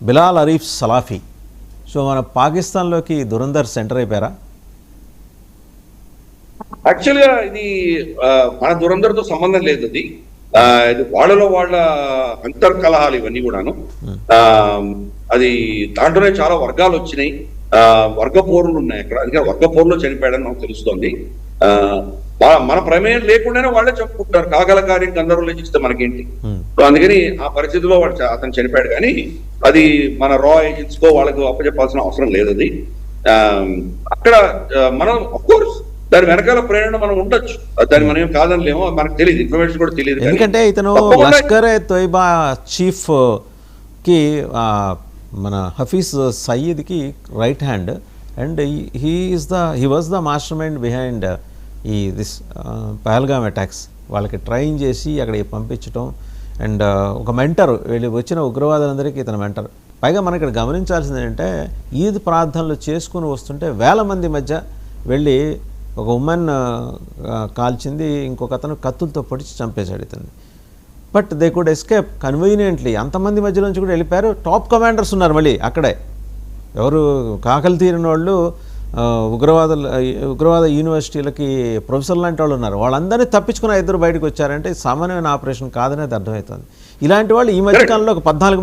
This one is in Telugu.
బిలాల్ అరీఫ్ సలాఫీ. సో మన పాకిస్తాన్లోకి దురంధర్ సెంటర్ అయిపోయారా? యాక్చువల్గా ఇది మన దురందరితో సంబంధం లేదు. అది ఇది వాళ్ళ అంతర్కలహాలు ఇవన్నీ కూడాను. అది దాంట్లోనే చాలా వర్గాలు వచ్చినాయి, వర్గ పోరులు ఉన్నాయి అక్కడ. అందుకే వర్గ పోరులో చనిపోయాడని నాకు తెలుస్తోంది. మన ప్రమేయం లేకుండానే వాళ్ళే చెప్పుకుంటారు, కాగల కార్యం గంధర్వులు ఇస్తే మనకేంటి. సో అందుకని ఆ పరిస్థితిలో అతను చనిపోయాడు. కానీ అది మన రా ఏజెంట్స్ కో వాళ్ళకు అప్పచెప్పాల్సిన అవసరం లేదు. అది అక్కడ మనం అఫ్కోర్స్ దాని వెనకాల ప్రేరణ మనం ఉండొచ్చు, దాన్ని మనం ఏం కాదనిలేమో, మనకు తెలియదు, ఇన్ఫర్మేషన్ కూడా తెలియదు. ఎందుకంటే ఇతను లష్కర్ ఎ తోయిబా చీఫ్ కి మన హఫీజ్ సయీద్కి right hand, and he was the mastermind behind this Pahalgam attacks. వాళ్ళకి ట్రైన్ చేసి అక్కడికి పంపించడం, అండ్ ఒక మెంటర్, వీళ్ళు వచ్చిన ఉగ్రవాదులందరికీ ఇతను మెంటర్. పైగా మనం ఇక్కడ గమనించాల్సింది ఏంటంటే ఈద్ ప్రార్థనలు చేసుకుని వస్తుంటే వేల మంది మధ్య వెళ్ళి ఒక ఉమెన్ కాల్చింది, ఇంకొక అతను కత్తులతో పొడిచి చంపేశాడు ఇతన్ని. But they could escape conveniently. అంతమంది మధ్యలోంచి కూడా వెళ్ళిపోయారు. టాప్ కమాండర్స్ ఉన్నారు మళ్ళీ అక్కడే, ఎవరు కాకలు తీరిన వాళ్ళు, ఉగ్రవాద యూనివర్సిటీలకి ప్రొఫెసర్ లాంటి వాళ్ళు ఉన్నారు. వాళ్ళందరినీ తప్పించుకున్న ఇద్దరు బయటకు వచ్చారంటే సామాన్యమైన ఆపరేషన్ కాదనేది అర్థమవుతుంది. ఇలాంటి వాళ్ళు ఈ మధ్యకాలంలో ఒక 14